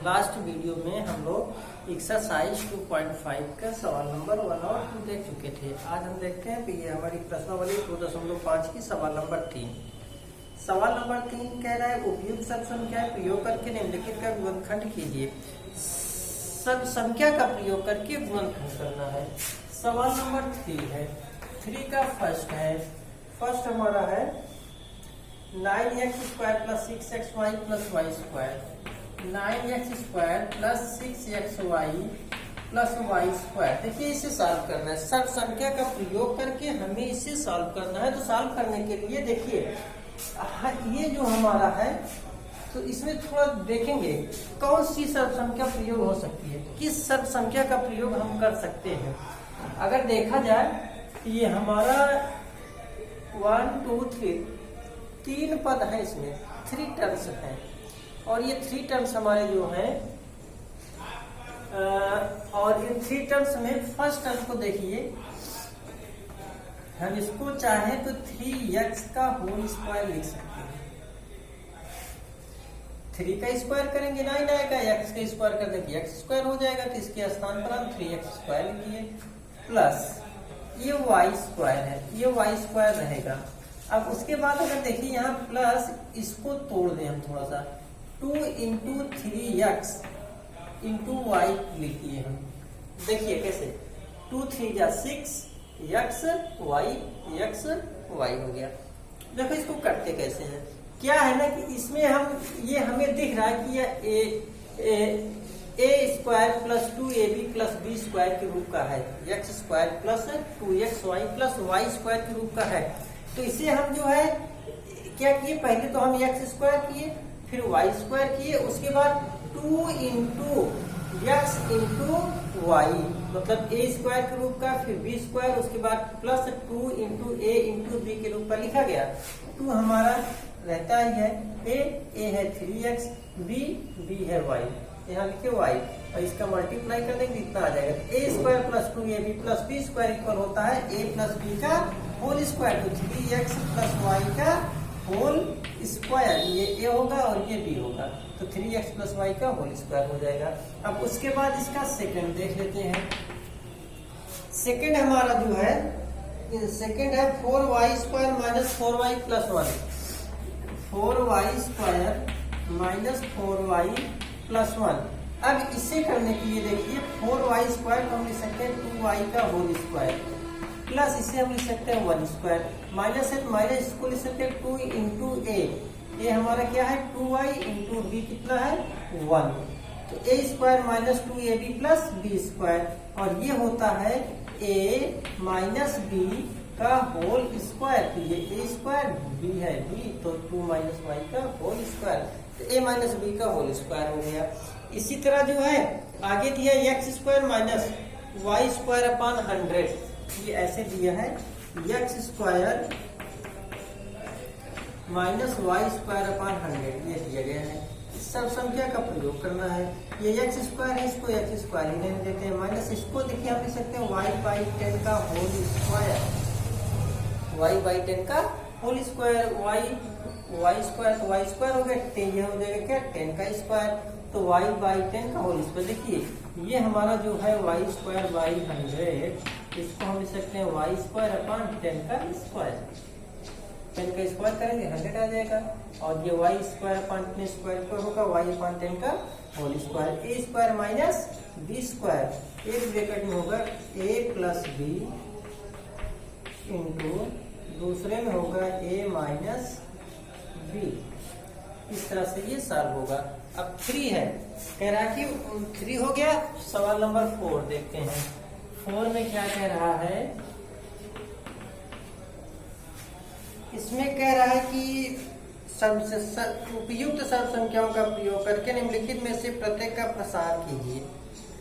Last video में हम लोग एक्सरसाइज 2.5 का सवाल नंबर 1 और 2 देख चुके थे। आज हम देखते हैं कि ये हमारी प्रश्नावली 2.5 की सवाल नंबर 3। सवाल नंबर 3 कह रहा है उपयुक्त सब संख्या प्रयोग करके निम्नलिखित का गुणनखंड कीजिए। सब संख्या का प्रयोग करके गुणनखंड करना है। सवाल नंबर 3 है। 3 का फर्स्ट हमारा है 9x² + 6xy + y²। 9x² + 6xy + y²। देखिए इसे सॉल्व करना है। सब संख्या का प्रयोग करके हमें इसे सॉल्व करना है। तो सॉल्व करने के लिए देखिए ये जो हमारा है तो इसमें थोड़ा देखेंगे कौन सी सर्व संख्या प्रयोग हो सकती है, किस सर्व संख्या का प्रयोग हम कर सकते हैं। अगर देखा जाए ये हमारा 1 2 3 3 पद है, इसमें 3 टर्म्स हैं और ये 3 टर्म्स हमारे जो हैं और इन 3 टर्म्स में फर्स्ट टर्म को देखिए, हम इसको चाहें तो 3x का होल स्क्वायर लिख सकते हैं। 3 का स्क्वायर करेंगे 9 आएगा, x का स्क्वायर कर देंगे x² हो जाएगा, तो इसके स्थान पर हम 3x² लिखिए प्लस ये y² है, ये y² रहेगा। अब उसके बाद अगर देखिए यहाँ प्लस इसको तोड़ दें हम थोड़ा सा, 2 × 3x × y लिखिए हम। देखिए कैसे 2 3 या 6 x y हो गया। देखो इसको करते कैसे हैं, क्या है ना कि इसमें हम ये हमें दिख रहा है कि यह a² + 2ab + b² के रूप का है, x² + 2xy + y² के रूप का है। तो इसे हम जो है क्या किए, पहले तो हम x² किए फिर y² किए, उसके बाद 2 × x × y मतलब a² के रूप का, फिर b², उसके बाद प्लस 2 × a × b के रूप का लिखा गया। 2 हमारा रहता ही है a है 3x, b है y, यहाँ लिखे y और इसका मल्टीप्लाई कर देंगे इतना आ जाएगा। a² + 2ab + b² इक्वल होता है a + b का होल स्क्वायर, तो 3x + y का होल स्क्वायर, ये a होगा और ये b होगा, तो 3x + y का होल स्क्वायर हो जाएगा। अब उसके बाद इसका सेकंड देख लेते हैं। सेकंड हमारा जो है सेकंड है 4y² - 4y + 1। 4y² - 4y + 1। अब इसे करने के लिए देखिए 4y² को हम लिख सकते हैं 2y का होल स्क्वायर, प्लस इसे हम लिख सकते हैं 1², माइनस है तो माइनस इसको लिख सकते हैं 2 × a। ये हमारा क्या है 2y × b कितना है 1, तो a² - 2ab + b², और ये होता है a - b का होल स्क्वायर, तो ये a² b है b, तो 2 - y का होल स्क्वायर, तो a - b का होल स्क्वायर हो गया। इसी तरह जो है आगे दिया x² - y² / 100, ये ऐसे दिया है x² - y² / 100 ये दिया गया है। इस सब संख्या का प्रयोग करना है। ये x² है, इसको x² ही नहीं देते हैं, माइनस इसको देखिए हम लिख सकते हैं y/10 का होल स्क्वायर, y/10 का होल स्क्वायर, y² तो y² हो गया, 10 ये हो जाएगा क्या 10 का स्क्वायर, तो y/10 का होल स्क्वायर। देखिए ये हमारा जो है y² / 100, इसको हम लिख सकते हैं y² / 10 का स्क्वायर। 10 का स्क्वायर करेंगे 100 आ जाएगा, और ये y² / 10 स्क्वायर को होगा y/10 का होल स्क्वायर। a² - b², एक ब्रैकेट में होगा a + b इंटू दूसरे में होगा a - b। इस तरह से ये सॉल्व होगा। अब 3 है, कह रहा है कि 3 हो गया। सवाल नंबर 4 देखते हैं। 4 में क्या कह रहा है, इसमें कह रहा है कि उपयुक्त सर्व संख्याओं का प्रयोग करके निम्नलिखित में से प्रत्येक का प्रसार कीजिए।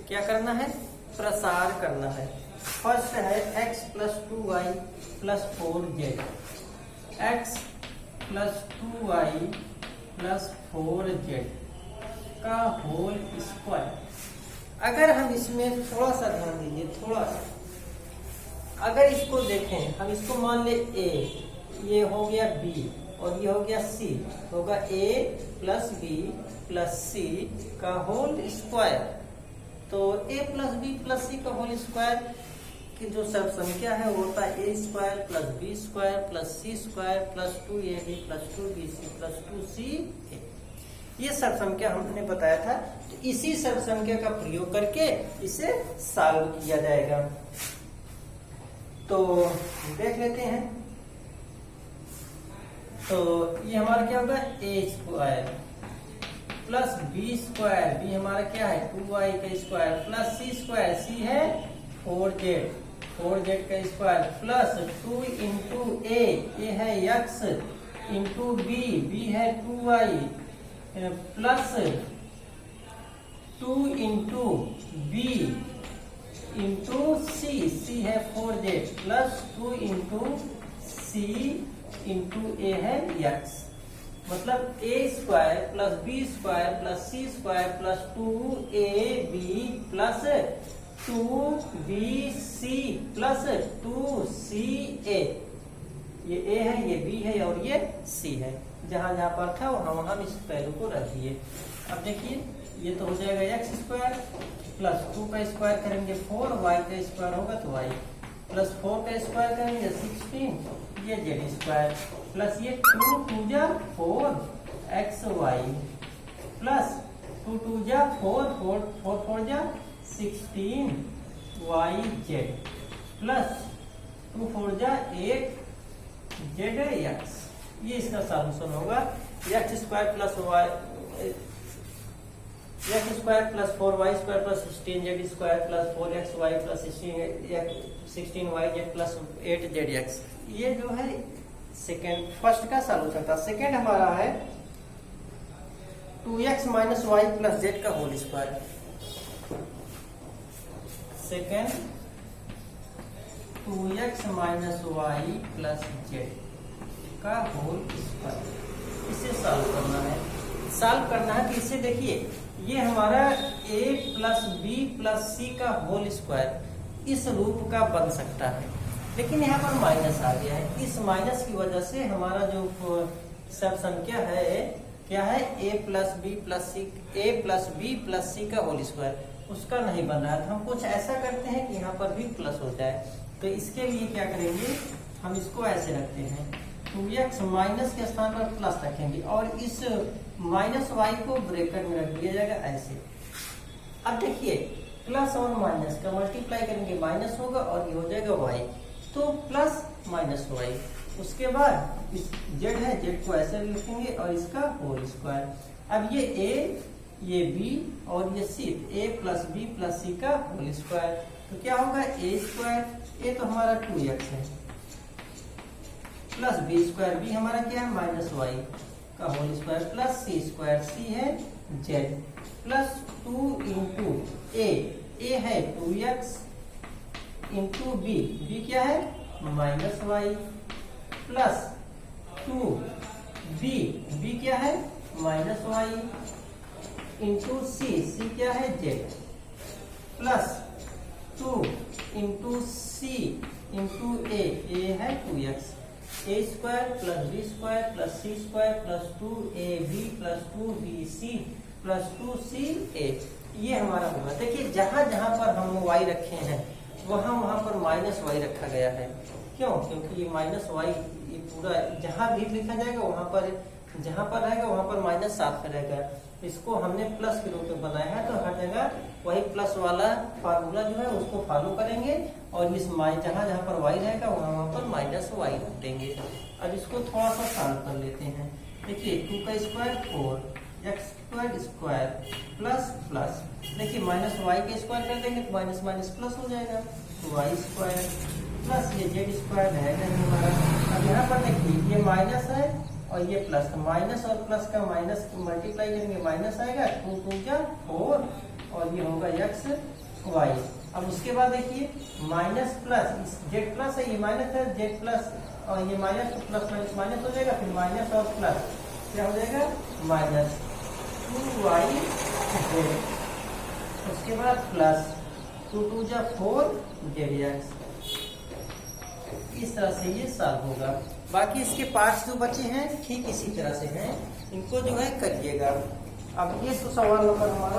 क्या करना है, प्रसार करना है। फर्स्ट है x + 2y + 4z, x + 2y + 4z का होल स्क्वायर। अगर हम इसमें थोड़ा सा ध्यान दीजिए, थोड़ा सा, अगर इसको देखें, हम इसको मान ले a, ये हो गया b और ये हो गया सी, होगा ए प्लस बी प्लस सी का होल स्क्वायर। तो ए प्लस बी प्लस सी का होल स्क्वायर की जो सब संख्या है वो होता है a square plus b square plus c square plus 2ab plus 2bc plus 2ca। ये सब संख्या हमने बताया था। तो इसी सब संख्या का प्रयोग करके इसे सॉल्व किया जाएगा। तो देख लेते हैं। तो ये हमारा क्या होगा, a square plus b square, b हमारा क्या है 2y का square plus c square, c है 4z का स्क्वायर प्लस 2 इंटू ए है x इंटू बी है 2y plus 2 into b into c है 4z plus 2 into c into a है x। मतलब a square plus b square plus c square plus 2ab plus 2bc plus 2ca। ये a है, ये b है और ये c है। जहां जहां पर था वहां इस पहलू को रख दिए। अब देखिए ये तो हो जाएगा x स्क्वायर प्लस 2 का स्क्वायर करेंगे 4, y का स्क्वायर होगा तो y प्लस 4 का स्क्वायर करेंगे 16, ये z स्क्वायर प्लस ये 2 जा 4 xy प्लस 2 जा 4 4 जा 16 yz प्लस 2 4 जा 8 zx। ये इसका सॉल्यूशन होगा। x square plus y x square plus 4y square plus 16z square plus 4xy plus 16yz plus 8zx। ये जो है सेकेंड फर्स्ट का सॉल्यूशन था। सेकेंड हमारा है 2x minus y plus z का whole square. Second 2x minus y plus z का whole square. इसे सॉल्व करना है। सॉल्व करना है तो इसे देखिए, ये हमारा a प्लस बी प्लस सी का होल स्क्वायर इस रूप का बन सकता है, लेकिन यहाँ पर माइनस आ गया है। इस माइनस की वजह से हमारा जो सब संख्या है क्या है, a प्लस बी प्लस सी का होल स्क्वायर उसका नहीं बन रहा है। तो हम कुछ ऐसा करते हैं कि यहाँ पर भी प्लस हो जाए। तो इसके लिए क्या करेंगे, हम इसको ऐसे रखते हैं 2x माइनस के स्थान पर प्लस रखेंगे और इस माइनस वाई को ब्रैकेट में रख दिया जाएगा ऐसे। अब देखिए प्लस और माइनस का मल्टीप्लाई करेंगे माइनस होगा और ये हो जाएगा y, तो प्लस माइनस वाई। उसके बाद इस z है, z को ऐसे लिखेंगे और इसका होल स्क्वायर। अब ये a, ये b और ये c, a plus b plus c का होल स्क्वायर। तो क्या होगा a स्क्वायर, a तो हमारा 2x है प्लस b स्क्वायर, b हमारा क्या है माइनस वाई का whole square plus c square, c है z प्लस 2 इंटू a है 2x इंटू b, b क्या है minus y plus 2b, b क्या है माइनस वाई इंटू c क्या है z plus 2 into c into a है 2x, a square plus b square plus c square plus 2ab plus 2bc plus 2ca। ये हमारा होगा। देखिए जहां जहां पर हम y रखे हैं वहां पर माइनस वाई रखा गया है। क्यों? क्योंकि ये माइनस वाई ये पूरा जहां भी लिखा जाएगा वहां पर जहां पर रहेगा वहां पर माइनस साथ में रहेगा। इसको हमने प्लस के रूप में बनाया है, तो हर जगह वही प्लस वाला फार्मूला जो है उसको फॉलो करेंगे और इस जहां जहां पर वाई रहेगा वहां पर माइनस वाई रख देंगे। अब इसको थोड़ा सा सॉल्व कर लेते हैं। देखिए 2 का square 4 x square plus plus, देखिए माइनस वाई का स्क्वायर कर देंगे तो माइनस माइनस प्लस हो जाएगा, तो वाई स्क्वायर प्लस ये जेड स्क्वायर रहेगा हमारा। अब यहाँ पर देखिए ये माइनस है और ये प्लस, माइनस और प्लस का माइनस मल्टीप्लाई करेंगे माइनस आएगा 2 2 जा 4 और ये होगा x y। अब उसके बाद देखिए माइनस प्लस जेड प्लस है, ये माइनस है जेड प्लस और ये माइनस तो प्लस माइनस माइनस हो जाएगा, फिर माइनस और प्लस क्या हो जाएगा माइनस 2y z। उसके बाद प्लस 2 2 जा 4 जेड x। इस तरह से ये सॉल्व होगा। बाकी इसके पार्ट्स जो बचे हैं ठीक इसी तरह से हैं, इनको जो है करिएगा। अब ये तो सवाल नंबर हमारा